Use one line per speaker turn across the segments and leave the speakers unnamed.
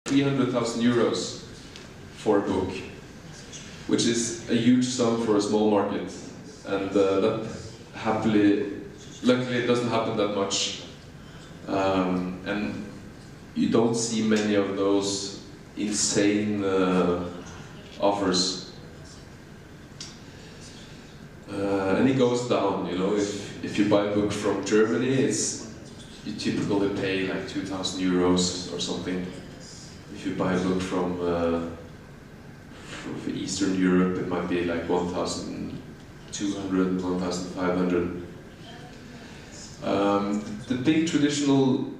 300,000 euros for a book, which is a huge sum for a small market, and that luckily it doesn't happen that much, and you don't see many of those insane offers. And it goes down, you know. If you buy a book from Germany, you typically pay like 2,000 euros or something. If you buy a book from Eastern Europe, it might be like 1,200, 1,500. The big traditional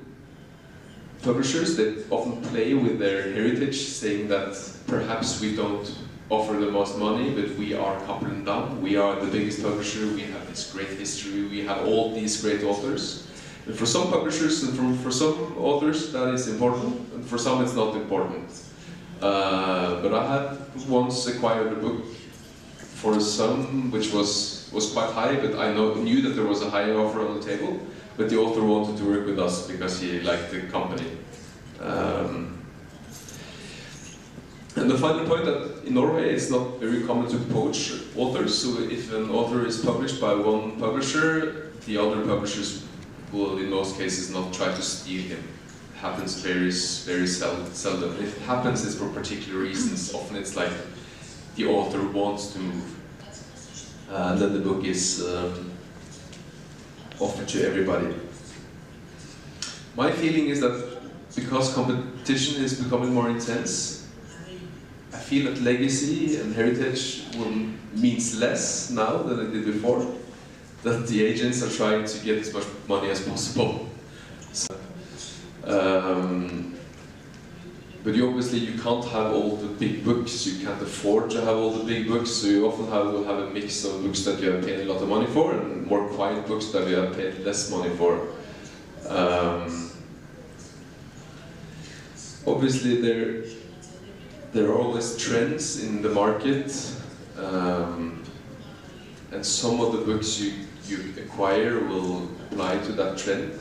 publishers, they often play with their heritage, saying that perhaps we don't offer the most money, but we are Cappelen Damm, we are the biggest publisher, we have this great history, we have all these great authors. And for some publishers and for some authors that is important, and for some it's not important. But I had once acquired a book for a sum which was quite high, but I knew that there was a high offer on the table, but the author wanted to work with us because he liked the company. And the final point that in Norway it's not very common to poach authors, so if an author is published by one publisher, the other publishers will in most cases not try to steal him. It happens very seldom. If it happens, it's for particular reasons. Often it's like the author wants to move, and then the book is offered to everybody. My feeling is that because competition is becoming more intense, I feel that legacy and heritage means less now than it did before. That the agents are trying to get as much money as possible. So, but obviously you can't have all the big books. You can't afford to have all the big books. So you often will have a mix of books that you have paid a lot of money for, and more quiet books that you have paid less money for. Obviously there are always trends in the market, and some of the books you acquire will apply to that trend.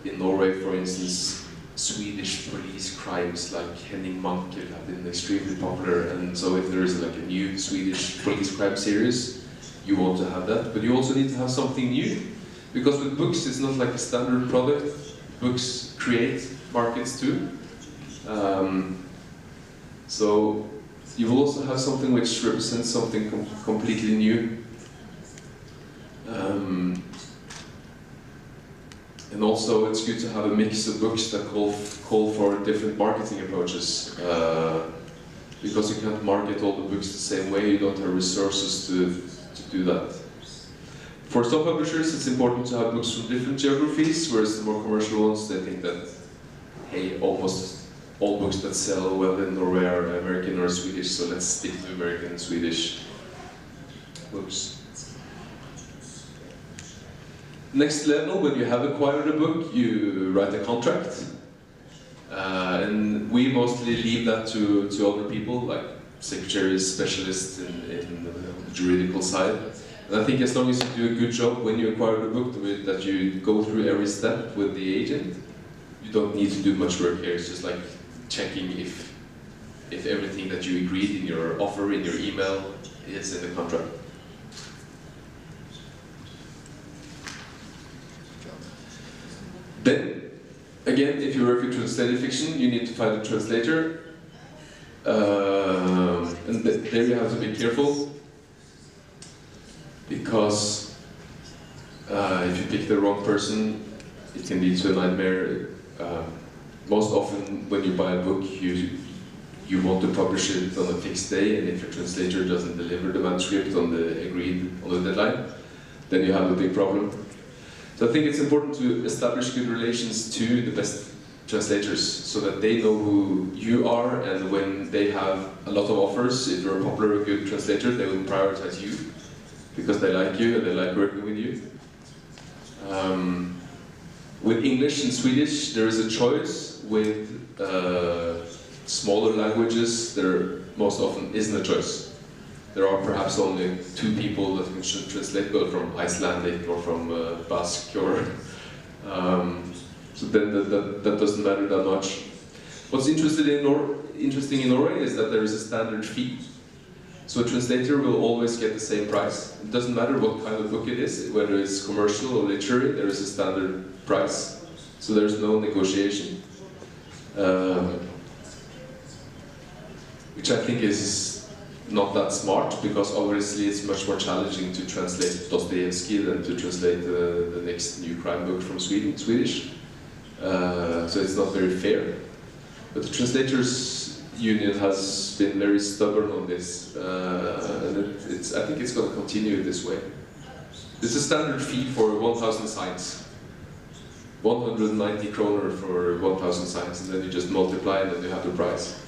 In Norway, for instance, Swedish police crimes like Henning Mankell have been extremely popular, and so if there is like a new Swedish police crime series, you want to have that, but you also need to have something new, because with books it's not like a standard product. Books create markets too. So you will also have something which represents something completely new. And also it's good to have a mix of books that call for different marketing approaches. Because you can't market all the books the same way, you don't have resources to do that. For some publishers it's important to have books from different geographies, whereas the more commercial ones, they think that, hey, almost all books that sell well in Norway are American or Swedish, so let's stick to American and Swedish books. Next level, when you have acquired a book, you write a contract. And we mostly leave that to other people, like secretaries, specialists in the juridical side. And I think as long as you do a good job when you acquire the book, that you go through every step with the agent, you don't need to do much work here. It's just like checking if everything that you agreed in your offer, in your email, is in the contract. Then, again, if you're working translated fiction, you need to find a translator. And there you have to be careful, because if you pick the wrong person, it can lead to a nightmare. Most often, when you buy a book, you want to publish it on a fixed day, and if your translator doesn't deliver the manuscript on the deadline, then you have a big problem. So I think it's important to establish good relations to the best translators, so that they know who you are, and when they have a lot of offers, if you're a popular, good translator, they will prioritize you, because they like you and they like working with you. With English and Swedish, there is a choice. With smaller languages, there most often isn't a choice. There are perhaps only 2 people that can translate, well, from Icelandic or from Basque, or So then that doesn't matter that much. What's interesting in Norway is that there is a standard fee. So a translator will always get the same price. It doesn't matter what kind of book it is, whether it's commercial or literary, there is a standard price. So there's no negotiation. Which I think is not that smart, because obviously it's much more challenging to translate Dostoevsky than to translate the next new crime book from Swedish. So it's not very fair. But the Translators Union has been very stubborn on this, and I think it's going to continue this way. There's a standard fee for 1,000 signs. 190 kroner for 1,000 signs, and then you just multiply and then you have the price.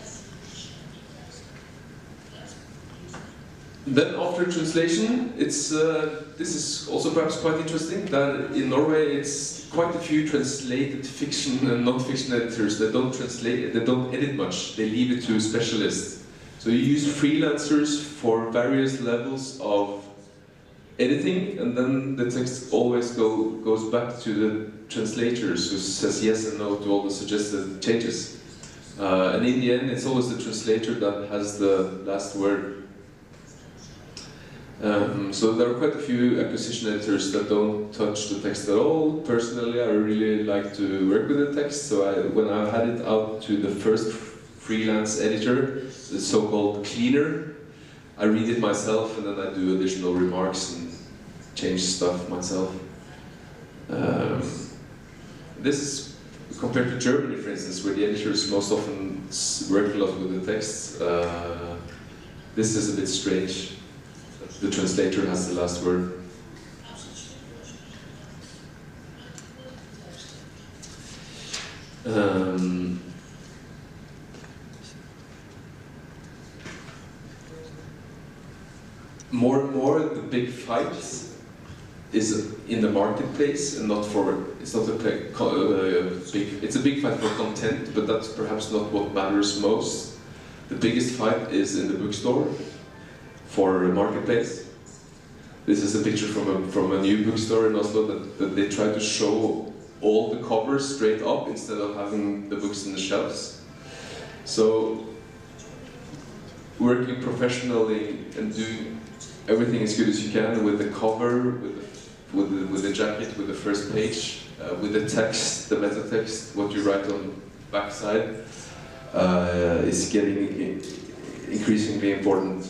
Then after translation, this is also perhaps quite interesting, that in Norway it's quite a few translated fiction and non-fiction editors that don't translate, they don't edit much, they leave it to specialists. So you use freelancers for various levels of editing, and then the text always goes back to the translators, who says yes and no to all the suggested changes. And in the end, it's always the translator that has the last word. So there are quite a few acquisition editors that don't touch the text at all. Personally, I really like to work with the text, so when I had it out to the first freelance editor, the so-called cleaner, I read it myself and then I do additional remarks and change stuff myself. This is compared to Germany, for instance, where the editors most often work a lot with the text. This is a bit strange. The translator has the last word. More and more, the big fight is in the marketplace, and not for. It's not a big. It's a big fight for content, but that's perhaps not what matters most. The biggest fight is in the bookstore for a marketplace. This is a picture from a new bookstore in Oslo that they try to show all the covers straight up instead of having the books in the shelves. So working professionally and doing everything as good as you can with the cover, with the jacket, with the first page, with the text, the meta text, what you write on the backside, is getting increasingly important.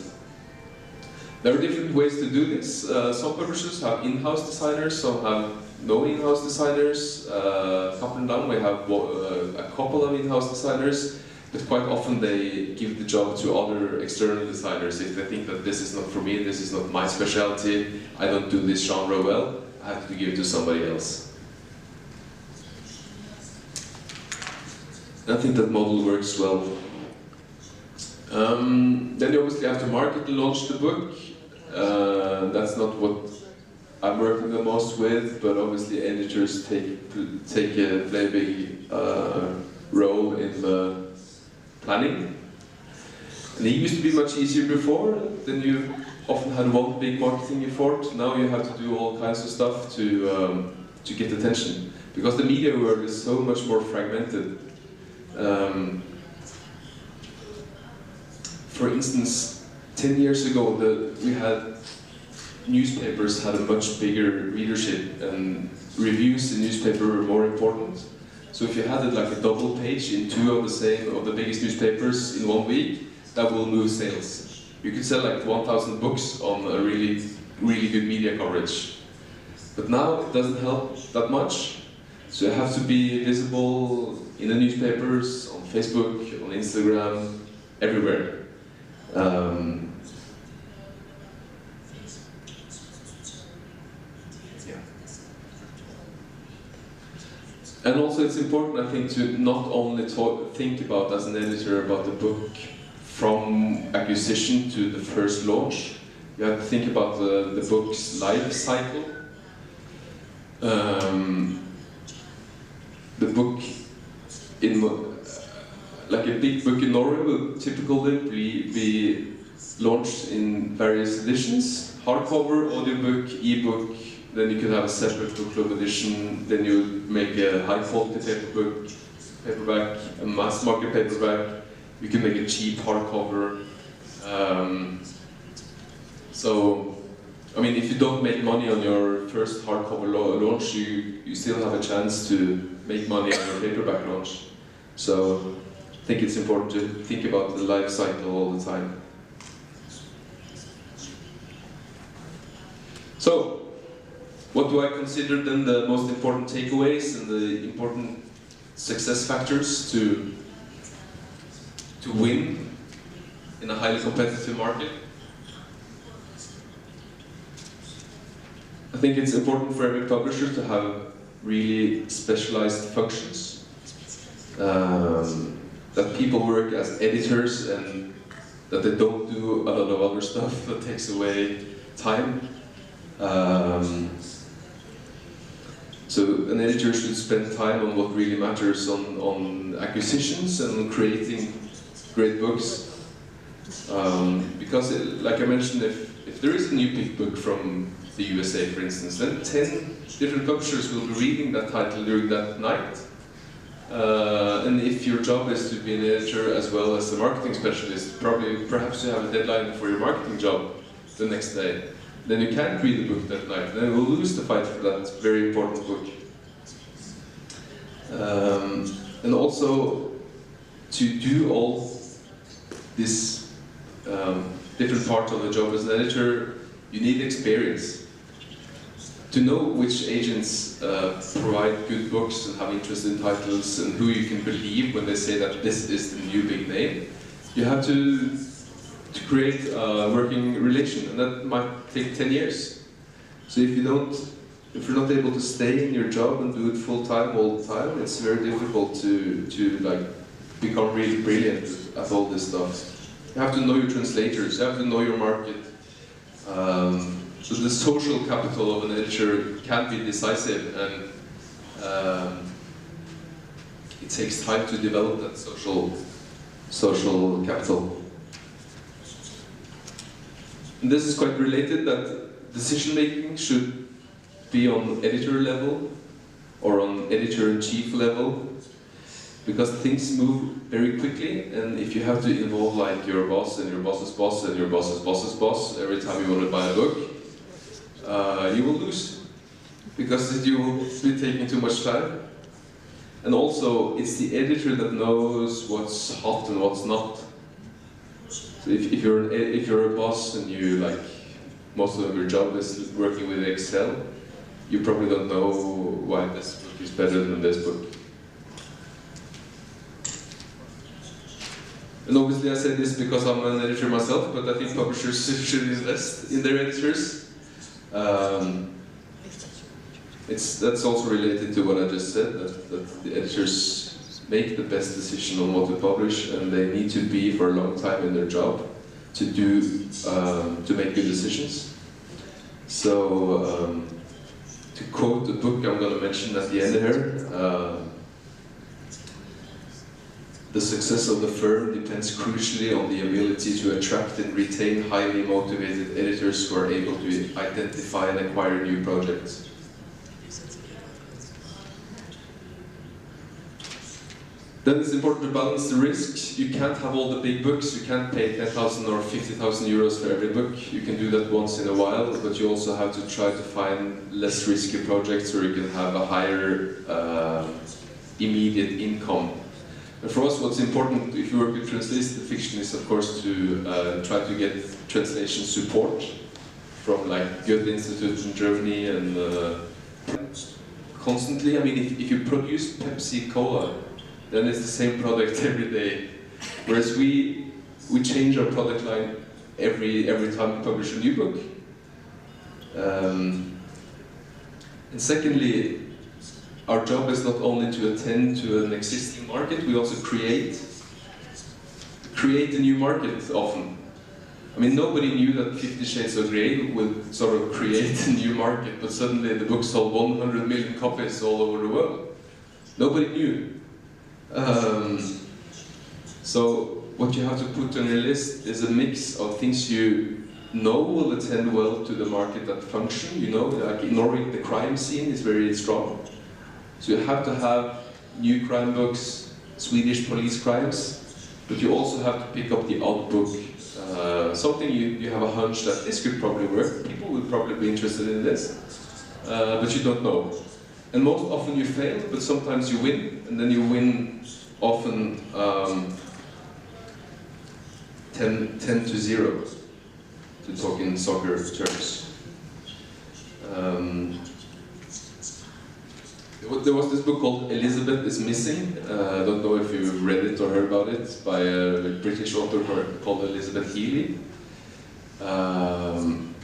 There are different ways to do this. Some publishers have in-house designers, some have no in-house designers. Cappelen Damm, we have a couple of in-house designers, but quite often they give the job to other external designers. If they think that this is not for me, this is not my specialty, I don't do this genre well, I have to give it to somebody else. I think that model works well. Then you obviously have to market and launch the book. That's not what I'm working the most with, but obviously editors play a big role in the planning. And it used to be much easier before. Then you often had one big marketing effort. Now you have to do all kinds of stuff to get attention, because the media world is so much more fragmented. For instance, 10 years ago, newspapers had a much bigger readership, and reviews in newspaper were more important. So if you had it like a double page in two of the biggest newspapers in 1 week, that will move sales. You could sell like 1,000 books on a really, really good media coverage. But now it doesn't help that much. So you have to be visible in the newspapers, on Facebook, on Instagram, everywhere. And also it's important, I think, to not only think about, as an editor, about the book from acquisition to the first launch. You have to think about the book's life cycle. The book, like a big book in Norway, will typically be launched in various editions: hardcover, audiobook, ebook, then you could have a separate book club edition, then you make a high quality paperback, a mass market paperback, you can make a cheap hardcover. So, I mean, if you don't make money on your first hardcover launch, you still have a chance to make money on your paperback launch. So, I think it's important to think about the life cycle all the time. So, what do I consider then the most important takeaways and the important success factors to win in a highly competitive market? I think it's important for every publisher to have really specialized functions. That people work as editors and that they don't do a lot of other stuff that takes away time. So an editor should spend time on what really matters, on acquisitions and on creating great books. Because, like I mentioned, if there is a new big book from the USA, for instance, then 10 different publishers will be reading that title during that night. And if your job is to be an editor as well as a marketing specialist, perhaps you have a deadline for your marketing job the next day, then you can't read the book that night. Then we'll lose the fight for that very important book. And also, to do all this different parts of the job as an editor, you need experience. To know which agents provide good books and have interesting titles and who you can believe when they say that this is the new big name, you have to create a working relation, and that might take 10 years. So if you're not able to stay in your job and do it full time all the time, it's very difficult to like become really brilliant at all this stuff. You have to know your translators, you have to know your market. So the social capital of an editor can be decisive, and it takes time to develop that social capital. And this is quite related, that decision making should be on editor level or on editor-in-chief level, because things move very quickly, and if you have to involve like your boss and your boss's boss and your boss's boss's boss every time you want to buy a book, you will lose, because you will be taking too much time. And also, it's the editor that knows what's hot and what's not. So if you're a boss and you like most of your job is working with Excel, you probably don't know why this book is better than this book. And obviously I say this because I'm an editor myself, but I think publishers should invest in their editors. That's also related to what I just said, that the editors make the best decision on what to publish, and they need to be for a long time in their job to make good decisions. So to quote the book I'm going to mention at the end here, the success of the firm depends crucially on the ability to attract and retain highly motivated editors who are able to identify and acquire new projects. Then it's important to balance the risk. You can't have all the big books. You can't pay 10,000 or 50,000 euros for every book. You can do that once in a while, but you also have to try to find less risky projects where you can have a higher immediate income. And for us, what's important if you work with translated fiction is, of course, to try to get translation support from like Goethe Institute in Germany, and constantly. I mean, if you produce Pepsi Cola, then it's the same product every day. Whereas we change our product line every time we publish a new book. And secondly, our job is not only to attend to an existing market, we also create a new market often. I mean, nobody knew that 50 Shades of Grey would sort of create a new market, but suddenly the book sold 100 million copies all over the world. Nobody knew. So what you have to put on your list is a mix of things you know will attend well to the market that function. You know, like in Norway, the crime scene is very strong. So you have to have new crime books, Swedish police crimes, but you also have to pick up the odd book. Something you have a hunch that this could probably work. People would probably be interested in this, but you don't know. And most often you fail, but sometimes you win, and then you win often 10-0, to talk in soccer terms. There was this book called Elizabeth is Missing. I don't know if you've read it or heard about it, by a British author called Elizabeth Healy. And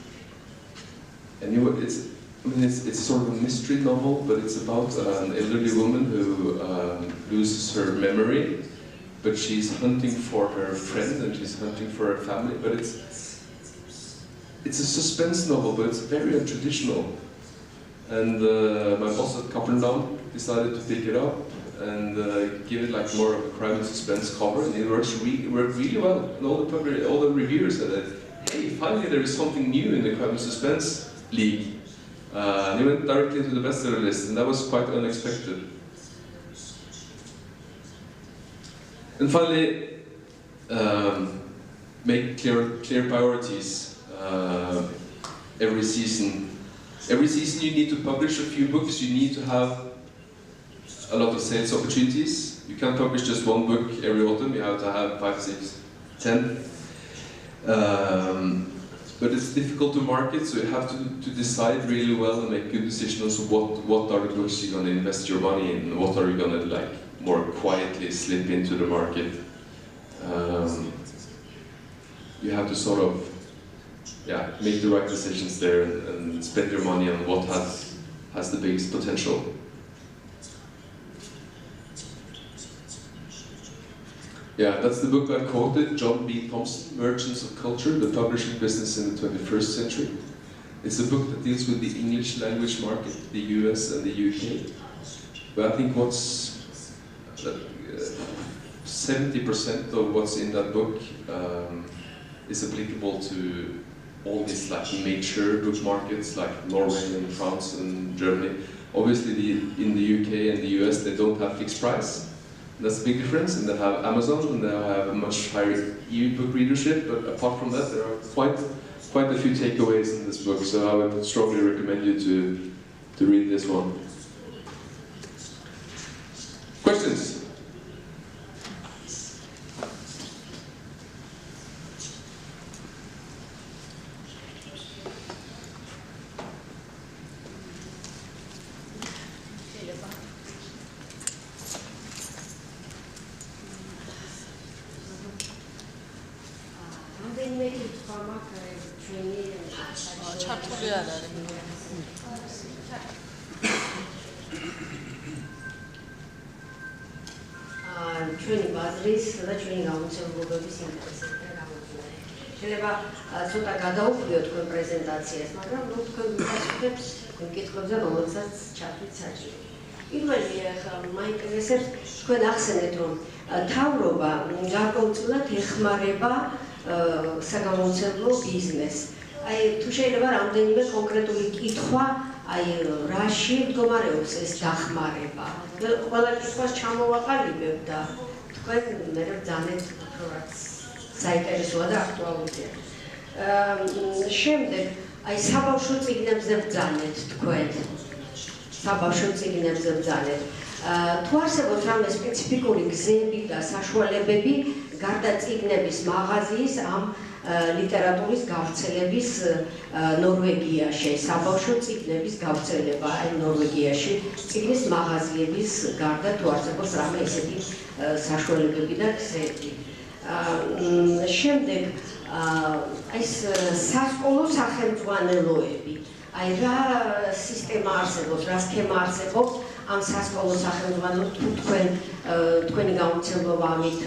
it's sort of a mystery novel, but it's about an elderly woman who loses her memory, but she's hunting for her friend and she's hunting for her family. But it's a suspense novel, but it's very untraditional. And my boss at Cappelen Damm decided to pick it up and give it like more of a crime and suspense cover, and it worked really well. And all the reviewers said that, hey, finally there is something new in the crime and suspense league. And he went directly to the bestseller list, and that was quite unexpected. And finally, make clear priorities every season. Every season you need to publish a few books, you need to have a lot of sales opportunities. You can't publish just one book every autumn, you have to have 5, 6, 10. But it's difficult to market, so you have to decide really well and make good decisions of what are the books you're going to invest your money in, and what are you going to like more quietly slip into the market. You have to sort of make the right decisions there and spend your money on what has the biggest potential. Yeah, that's the book I quoted, John B. Thompson, Merchants of Culture, the Publishing Business in the 21st Century. It's a book that deals with the English language market, the US and the UK. But I think 70% of what's in that book is applicable to all these like major book markets like Norway and France and Germany. Obviously in the UK and the US they don't have fixed price. That's a big difference, and they have Amazon and they have a much higher e-book readership, but apart from that there are quite a few takeaways in this book, so I would strongly recommend you to read this one. Questions?
ჩვენი ბაზრის და ჩვენი გამომცემლობების ინტერესებთან გამომდინარე. შეიძლება ცოტა გადაუხვიოთ თქვენ პრეზენტაციას, მაგრამ თქვენ გასაგებს მკითხებზე, რომელსაც ჩართვით საჭირო. პირველი ახლა მაინტერესებს თქვენ ახსენეთ, რომ თავრობა გარკვეულწილად ეხმარება საგამომცემლო ბიზნესს. აი თუ შეიძლება რამდენიმე კონკრეტული კითხვა რაში მდგომარეობს ეს დახმარება. ყველა კითხვას ჩამოვაყალიბებ და თქვენ მე ბრძანეთ რაც საინტერესოა და აქტუალურია. შემდეგ აი საბავშვო წიგნებზე ბრძანეთ თქვენ. საბავშვო წიგნებზე ბრძანეთ. თუ არსებობს რამე სპეციფიკური გზები და საშუალებები გარდა წიგნების მაღაზიის ამ ლიტერატურის გავრცელების ნორვეგიაში, საბავშვო წიგნების გავრცელება აი ნორვეგიაში, წიგნის მაღაზიების გარდა თუ არსებობს რამე ისეთი საშუალებები და გზები. შემდეგ ეს სასკოლო სახელმძღვანელოები, აი რა სისტემა არსებობს, რა სქემა არსებობს ამ სასკოლო სახელმძღვანელოებს, თუ თქვენი გამომცემლობა ამით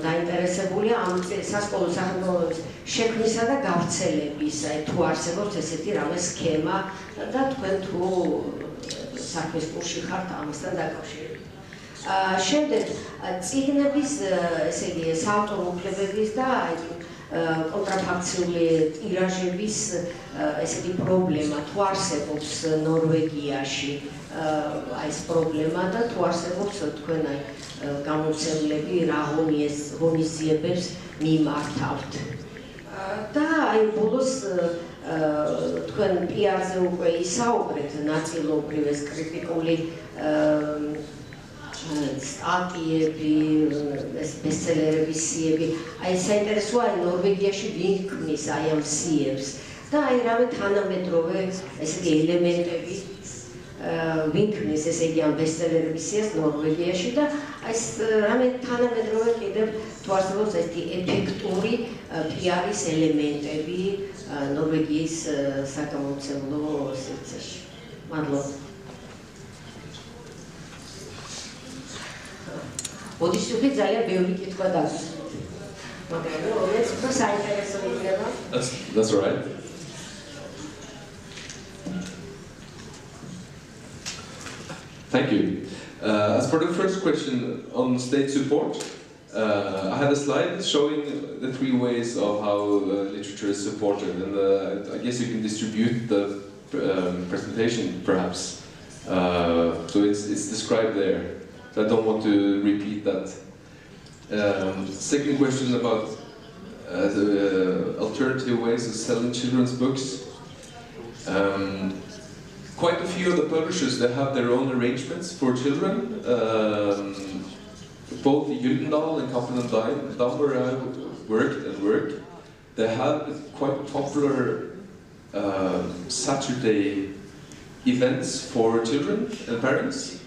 დაინტერესებულია, ამ სასკოლო სახელმძღვანელოების შექმნისა და გავრცელების, აი თუ არსებობს ესეთი რამე სქემა და თქვენ თუ საქმის კურსში ხართ ამასთან დაკავშირებით. შემდეგ წიგნების, ესე იგი, საავტორო უფლებების და კონტრაფაქციული ტირაჟების ესეთი პრობლემა თუ არსებობს ნორვეგიაში აი ეს პრობლემა და თუ არსებობს თქვენ აი გამომცემლები რა ღონისძიებებს მიმართავთ და აი ბოლოს თქვენ PR-ზე უკვე ისაუბრეთ ნაწილობრივ ეს კრიტიკული სტატიები, ბესტსელერების სიები, აი საინტერესოა ნორვეგიაში ვინ ქმნის აი ამ სიებს და აი რამე თანამედროვე ესეთი ელემენტები ვინ ქმნის ესე იგი ამ ბესტსელერების სიას ნორვეგიაში და აი რამე თანამედროვე კიდევ თუ არსებობს ესეთი ეფექტური PR-ის ელემენტები ნორვეგიის საგამომცემლო სივრცეში. მადლობა. Odishuki ძალიან ბევრი კითხვა დაგვისვით. მაგრამ რომელიც უფრო საინტერესო იქნება.
That's right. Thank you. As for the first question on state support, I had a slide showing the three ways of how literature is supported, and I guess you can distribute the presentation perhaps. So it's described there. So I don't want to repeat that. Second question about the alternative ways of selling children's books. Quite a few of the publishers, they have their own arrangements for children. Both Gyldendal and Cappelen Damm where I worked, they had quite popular Saturday events for children and parents.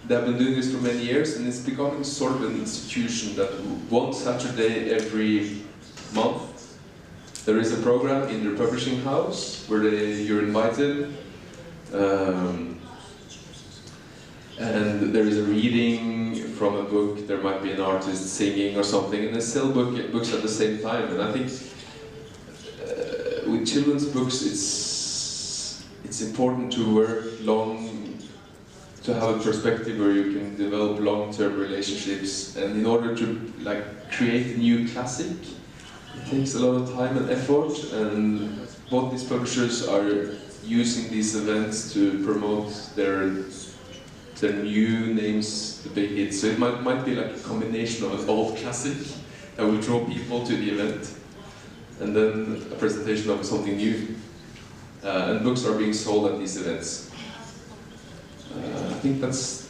They have been doing this for many years, and it's becoming sort of an institution that one Saturday every month there is a program in their publishing house where you're invited, and there is a reading from a book. There might be an artist singing or something, and they sell books at the same time. And I think with children's books, it's important to work to have a perspective where you can develop long-term relationships, and in order to create a new classic, it takes a lot of time and effort, and both these publishers are using these events to promote their new names, the big hits. So it might be like a combination of an old classic that will draw people to the event, and then a presentation of something new. And books are being sold at these events. I think that's,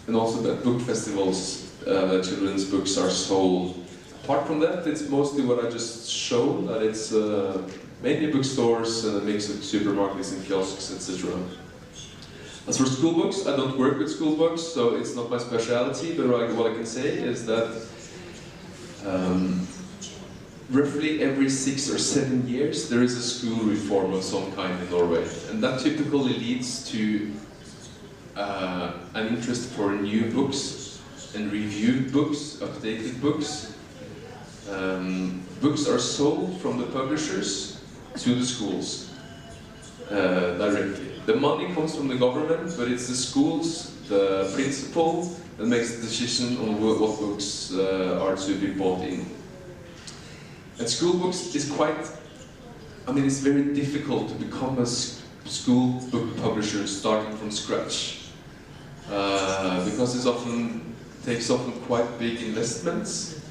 and also that book festivals, children's books are sold. Apart from that, it's mostly what I just showed, that it's mainly bookstores and a mix of supermarkets and kiosks, etc. As for school books, I don't work with school books, so it's not my specialty, but what I can say is that roughly every 6 or 7 years there is a school reform of some kind in Norway, and that typically leads to an interest for new books and reviewed books, updated books. Books are sold from the publishers to the schools directly. The money comes from the government, but it's the schools, the principal, that makes the decision on what books are to be bought in. And school books is it's very difficult to become a school book publisher starting from scratch. Because it takes often quite big investments.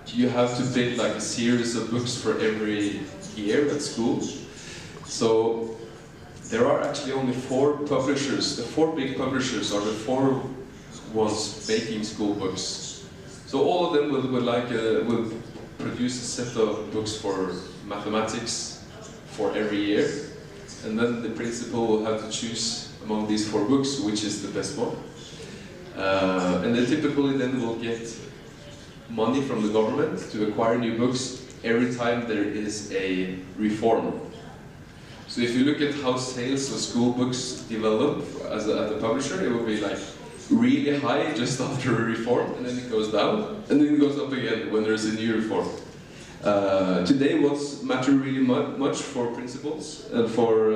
You have to build a series of books for every year at school. So there are actually only 4 publishers. The 4 big publishers are the 4 ones making school books. So all of them will produce a set of books for mathematics for every year, and then the principal will have to choose among these 4 books which is the best one. And they typically then will get money from the government to acquire new books every time there is a reform. So if you look at how sales of school books develop as a publisher, it will be really high just after a reform, and then it goes down, and then it goes up again when there's a new reform. Today, what's matter really much for principals and for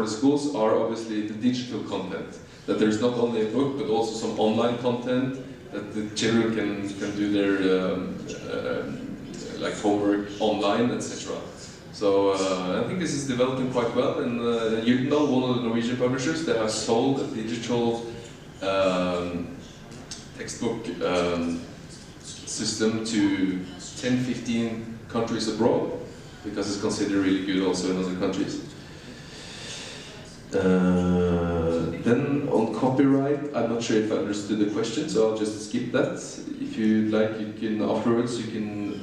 the schools are obviously the digital content. That there's not only a book, but also some online content that the children can do their like homework online, etc. So I think this is developing quite well, and Gyldendal, one of the Norwegian publishers, they have sold a digital textbook system to 10-15 countries abroad, because it's considered really good also in other countries. Then on copyright, I'm not sure if I understood the question, so I'll just skip that. If you'd like, you can afterwards, you can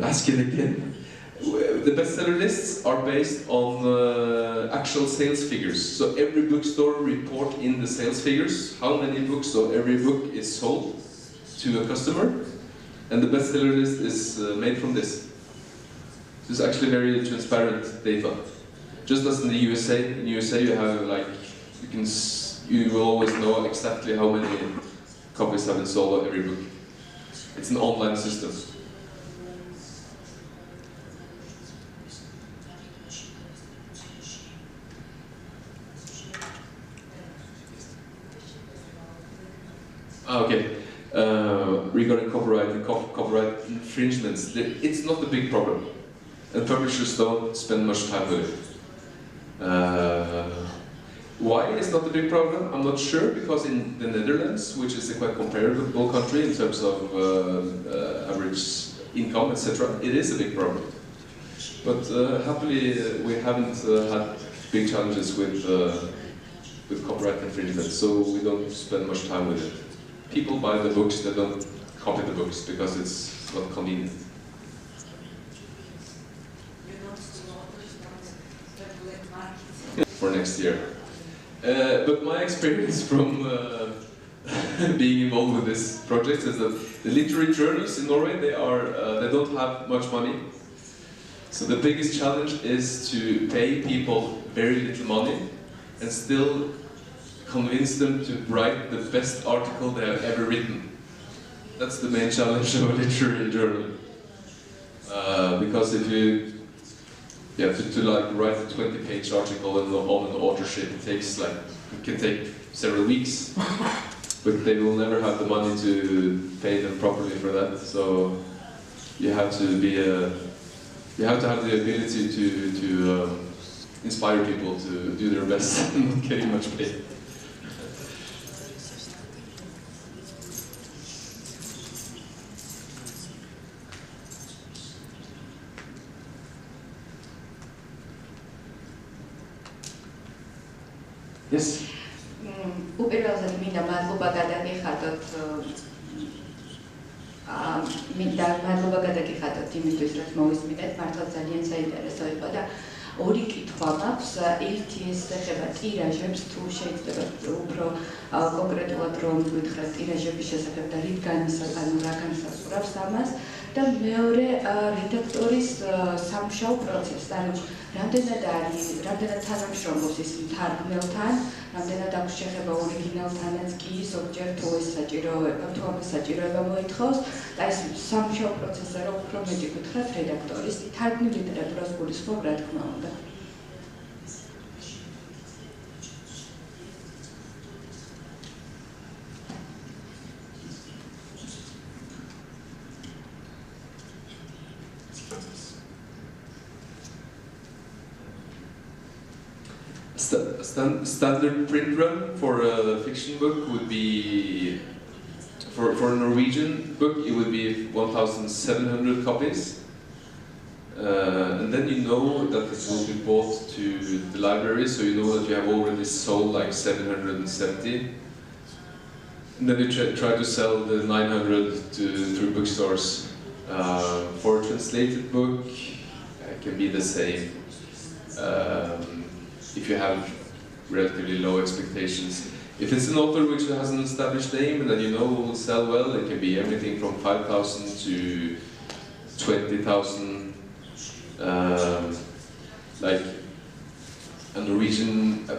ask it again. The bestseller lists are based on actual sales figures. So every bookstore report in the sales figures, how many books of every book is sold to a customer, and the bestseller list is made from this. This is actually very transparent data. Just as in the USA, you have like, you will always know exactly how many copies have been sold of every book. It's an online system. Okay. Regarding copyright and copyright infringements, it's not a big problem, and publishers don't spend much time with it. Why it's not a big problem? I'm not sure, because in the Netherlands, which is a quite comparable country in terms of average income, etc., it is a big problem. But happily, we haven't had big challenges with copyright infringement, so we don't spend much time with it. People buy the books, they don't copy the books because it's not convenient. For next year. But my experience from being involved with this project is that the literary journals in Norway, they don't have much money. So the biggest challenge is to pay people very little money and still convince them to write the best article they have ever written. That's the main challenge of a literary journal. Because if you to like write a 20-page article on an authorship, it can take several weeks, but they will never have the money to pay them properly for that. So you have to have the ability to inspire people to do their best and not getting much paid. Yes.
უპირველესად მინდა მადლობა გადაგიხადოთ იმისთვის, რაც მოვისმინეთ, მართლა ძალიან საინტერესო იყო და ორი კითხვა მაქვს. ერთი ეს ეხება ტირაჟებს, თუ შეიძლება უფრო კონკრეტულად რომ გითხრათ ტირაჟების შესახებ და რა განსაზღვრავს ამას. და მეორე რედაქტორის სამუშაო პროცესი, ანუ რამდენად თანამშრომლობს ის მთარგმნელთან, რამდენად აქვს შეხება ორიგინალთანაც კი, ზოგჯერ თუ ეს საჭიროება მოითხოვს და ეს სამუშაო პროცესზე რომ უფრო მეტი გითხრათ რედაქტორის თარგმნილ ლიტერატურას გულისხმობ, რა თქმა უნდა.
Standard print run for a fiction book would be, for a Norwegian book, it would be 1,700 copies. And then you know that it will be bought to the library, so you know that you have already sold like 770. And then you try to sell the 900 through bookstores. For a translated book, it can be the same. If you have relatively low expectations. If it's an author which has an established name and that you know will sell well, it can be everything from 5,000 to 20,000. Like a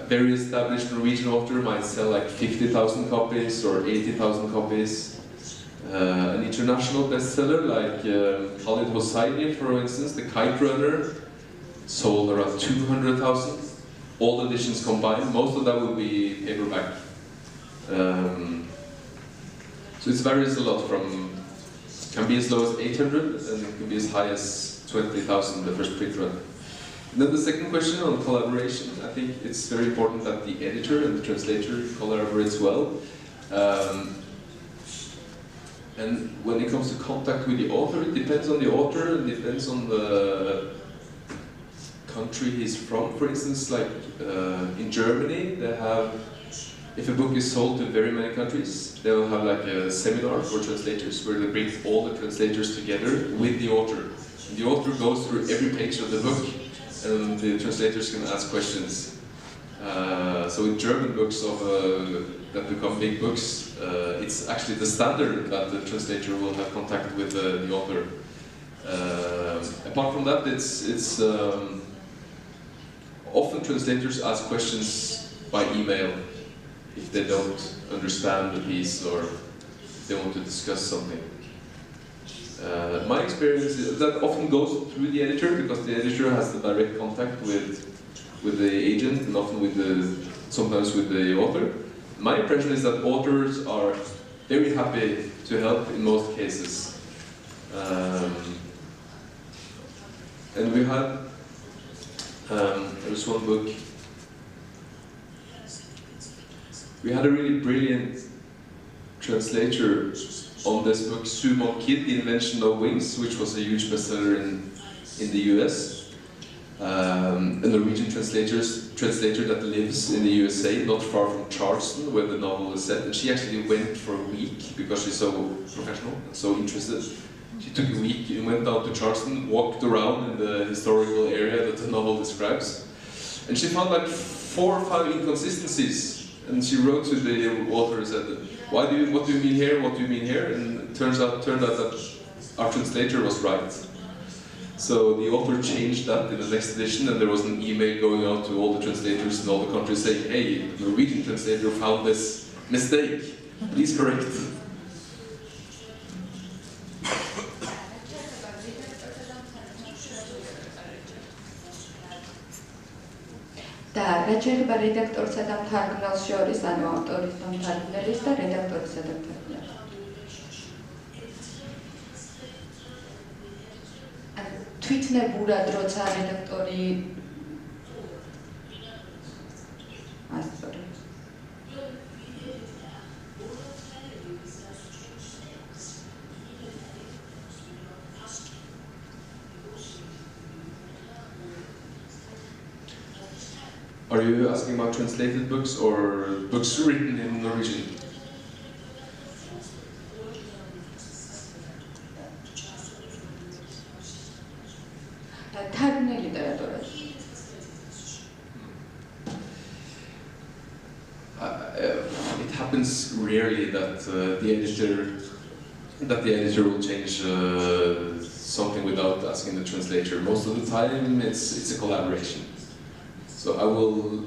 very established Norwegian author might sell like 50,000 copies or 80,000 copies. An international bestseller like Khalid Hosseini, for instance, The Kite Runner, sold around 200,000. All editions combined, most of that will be paperback. So it varies a lot from can be as low as 800 and it can be as high as 20,000 the first print run. And then the second question on collaboration, I think it's very important that the editor and the translator collaborates well. And when it comes to contact with the author, it depends on the author, it depends on the country he's from. For instance, like in Germany, they have, if a book is sold to very many countries, they will have like a seminar for translators where they bring all the translators together with the author. And the author goes through every page of the book and the translators can ask questions. So in German books that become big books, it's actually the standard that the translator will have contact with the author. Apart from that, it's often translators ask questions by email if they don't understand the piece or if they want to discuss something. My experience is that often goes through the editor because the editor has the direct contact with the agent and often sometimes with the author. My impression is that authors are very happy to help in most cases. And we had, there was one book, we had a really brilliant translator on this book, Sumo Kid, The Invention of Wings, which was a huge bestseller in the US. A Norwegian translator that lives in the USA, not far from Charleston, where the novel is set. And she actually went for a week because she's so professional and so interested. She took a week and went down to Charleston, walked around in the historical area that the novel describes. And she found like 4 or 5 inconsistencies. And she wrote to the author and said, what do you mean here? What do you mean here? And it turned out that our translator was right. So the author changed that in the next edition, and there was an email going out to all the translators in all the countries saying, hey, the Norwegian translator found this mistake. Please correct.
და რა შეიძლება რედაქტორსა და მთარგმნელს შორის, ანუ ავტორის და მთარგმნელის და რედაქტორისა და მთარგმნელის. თვითნებურად როცა რედაქტორი
Are you asking about translated books or books written in Norwegian? It happens rarely that the editor will change something without asking the translator. Most of the time, it's a collaboration. So I will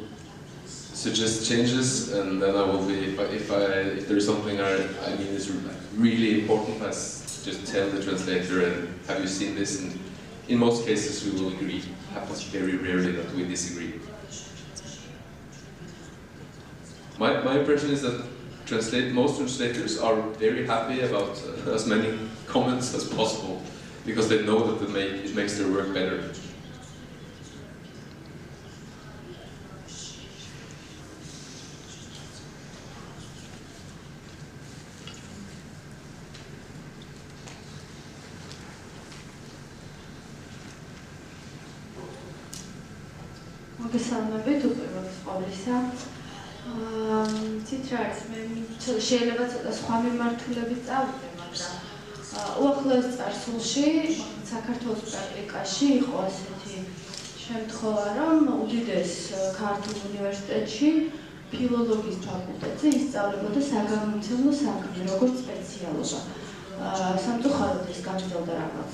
suggest changes, and then I will be if there's something I mean is really important, I just tell the translator and have you seen this? And in most cases, we will agree. It happens very rarely that we disagree. My impression is that most translators are very happy about as many comments as possible because they know that it makes their work better.
მოგესალმებით უპირველეს ყოვლისა. ცით რა არის, მე შეიძლება ცოტა სხვა მიმართულებით წავიდე, მაგრამ უახლოეს წარსულში საქართველოს პრაქტიკაში იყო ასეთი შემთხვევა, რომ უდიდეს ქართულ უნივერსიტეტში ფილოლოგიის ფაკულტეტზე ისწავლებოდა საგამომცემლო საქმე, როგორც სპეციალობა. სამწუხაროდ ეს გაგრძელდა რაღაც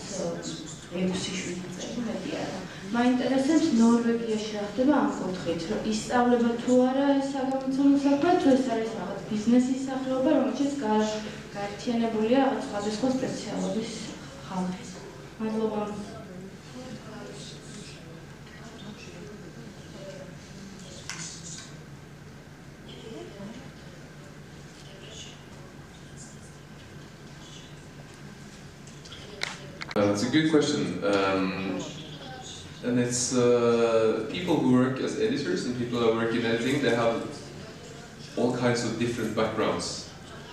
6-7 წელი, მეტი არა. მაინტერესებს ნორვეგიაში რა ხდება ამ კუთხით, რომ ისწავლება თუ არა ეს საგამომცემლო საქმე, თუ ეს არის რაღაც ბიზნესის სახეობა, რომელშიც გაერთიანებულია რაღაც სხვადასხვა სპეციალობის ხალხი. მადლობა.
That's a good question. And it's people who work as editors and people who work in editing, they have all kinds of different backgrounds.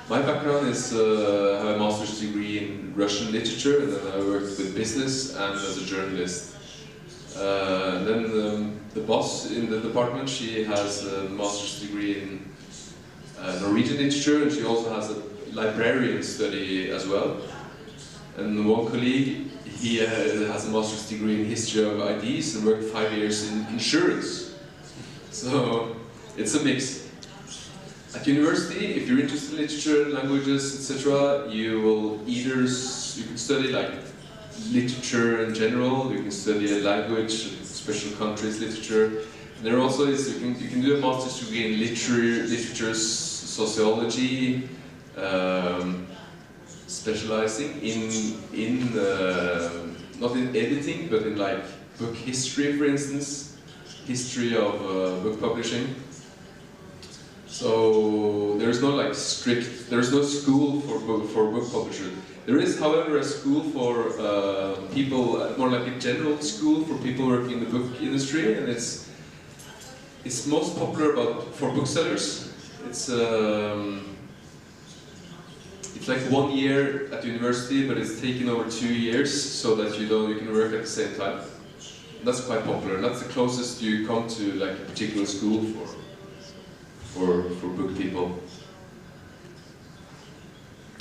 My background is I have a master's degree in Russian literature, and then I worked with business and as a journalist. Then the boss in the department, she has a master's degree in Norwegian literature, and she also has a librarian study as well. And one colleague, he has a master's degree in history of IDs and worked 5 years in insurance. So it's a mix. At university, if you're interested in literature, languages, etc., you will either you can study like literature in general, you can study a language, special countries literature. And there also is you can do a master's degree in literature, sociology, specializing in not in editing, but in like book history, for instance, history of book publishing. So there's no like strict, there's no school for book publishers. There is, however, a school for people, more like a general school for people working in the book industry, and it's most popular for booksellers. It's like 1 year at university, but it's taken over 2 years so that you can work at the same time. And that's quite popular. That's the closest you come to like a particular school for book people.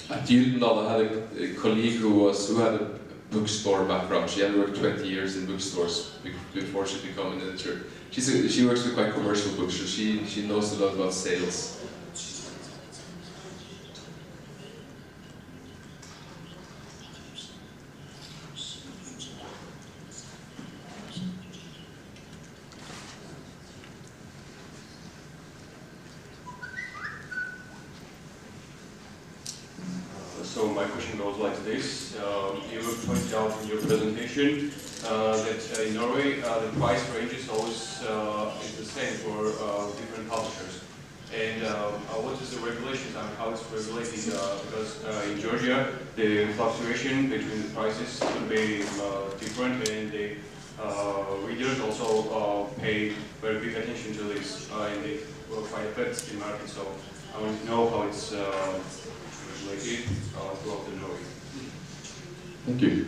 At Gyldendal, I had a colleague who had a bookstore background. She had worked 20 years in bookstores before she became an editor. She works with quite commercial books, so she knows a lot about sales.
So my question goes like this. You pointed out in your presentation that in Norway the price range is always is the same for different publishers. And what is the regulations and how it's regulated? Because in Georgia the fluctuation between the prices could be different, and the readers also pay very big attention to this, and they will quite affect the market. So I want to know how it's throughout the Norway.
Thank you.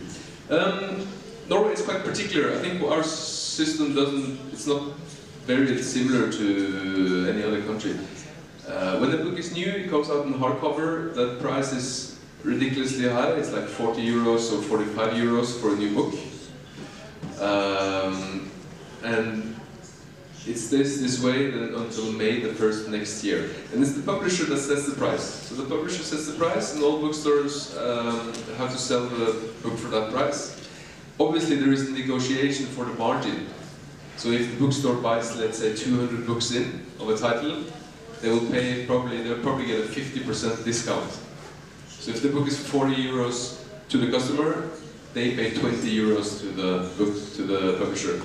Norway is quite particular. I think our system it's not very similar to any other country. When the book is new, it comes out in hardcover, that price is ridiculously high. It's like 40 euros or 45 euros for a new book. And it stays this way until May the 1st next year. And it's the publisher that sets the price. So the publisher sets the price, and all bookstores have to sell the book for that price. Obviously, there is a negotiation for the margin. So if the bookstore buys, let's say, 200 books in of a title, they'll probably get a 50% discount. So if the book is 40 euros to the customer, they pay 20 euros to the publisher.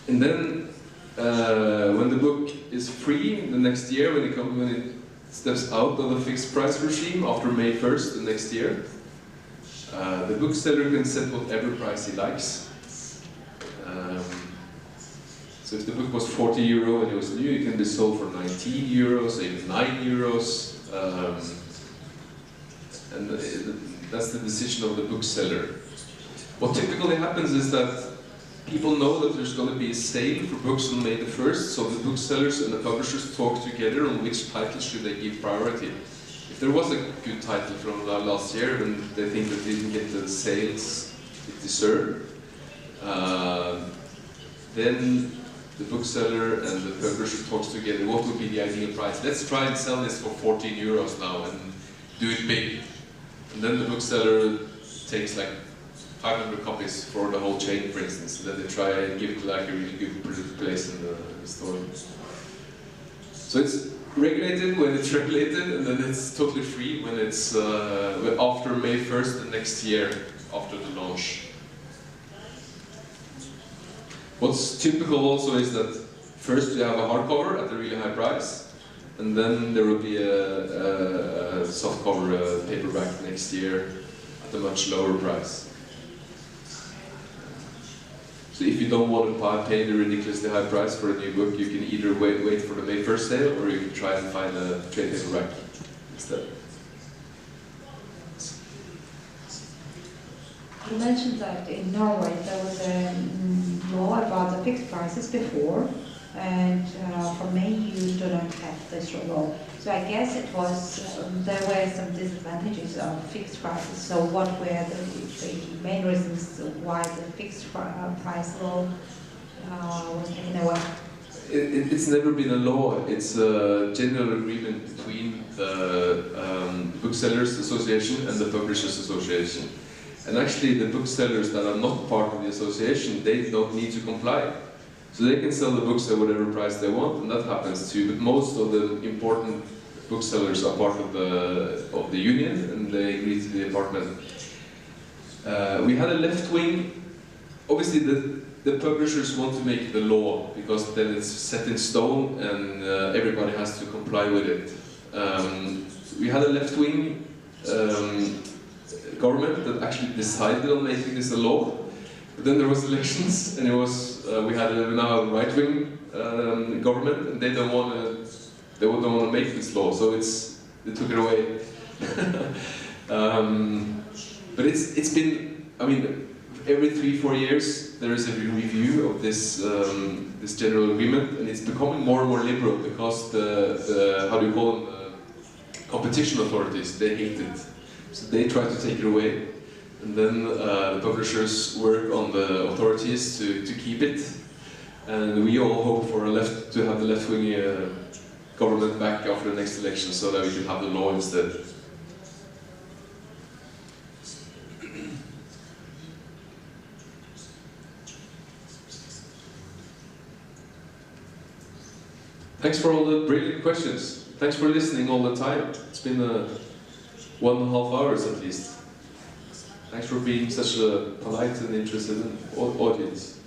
And then, when the book is free the next year, when it steps out of the fixed price regime after May 1st the next year, the bookseller can set whatever price he likes. So if the book was 40 euro and it was new, it can be sold for 19 euros, even 9 euros. And that's the decision of the bookseller. What typically happens is that people know that there's going to be a sale for books on May the 1st, so the booksellers and the publishers talk together on which title should they give priority. If there was a good title from last year and they think that they didn't get the sales it deserved, then the bookseller and the publisher talks together, what would be the ideal price? Let's try and sell this for 14 euros now and do it big. And then the bookseller takes like 500 copies for the whole chain, for instance, and then they try and give it like a really good place in the store. So it's regulated when it's regulated, and then it's totally free when it's after May 1st the next year, after the launch. What's typical also is that first you have a hardcover at a really high price, and then there will be a softcover paperback next year at a much lower price. So if you don't want to pay the ridiculously high price for a new book, you can either wait for the May 1st sale, or you can try and find a trade paperback instead.
You mentioned that in Norway there was a law about the fixed prices before, and for May you do not have this law. So I guess it was there were some disadvantages of fixed prices. So what were the main reasons why the fixed price law was taken away?
It's never been a law. It's a general agreement between the Booksellers Association and the Publishers Association. And actually the booksellers that are not part of the association, they don't need to comply. So they can sell the books at whatever price they want, and that happens too. But most of the important booksellers are part of the union, and they agree to the department. We had a left wing. Obviously, the publishers want to make the law because then it's set in stone, and everybody has to comply with it. We had a left wing government that actually decided on making this a law. But then there was elections, and it was we had now a right-wing government, and they don't want to make this law, so they took it away. But it's been, I mean, every 3-4 years there is a review of this this general agreement, and it's becoming more and more liberal because the how do you call them, competition authorities, they hate it, so they try to take it away. And then the publishers work on the authorities to keep it, and we all hope for to have the left-wing government back after the next election, so that we can have the law instead. Thanks for all the brilliant questions. Thanks for listening all the time. It's been 1.5 hours at least. Thanks for being such a polite and interested audience.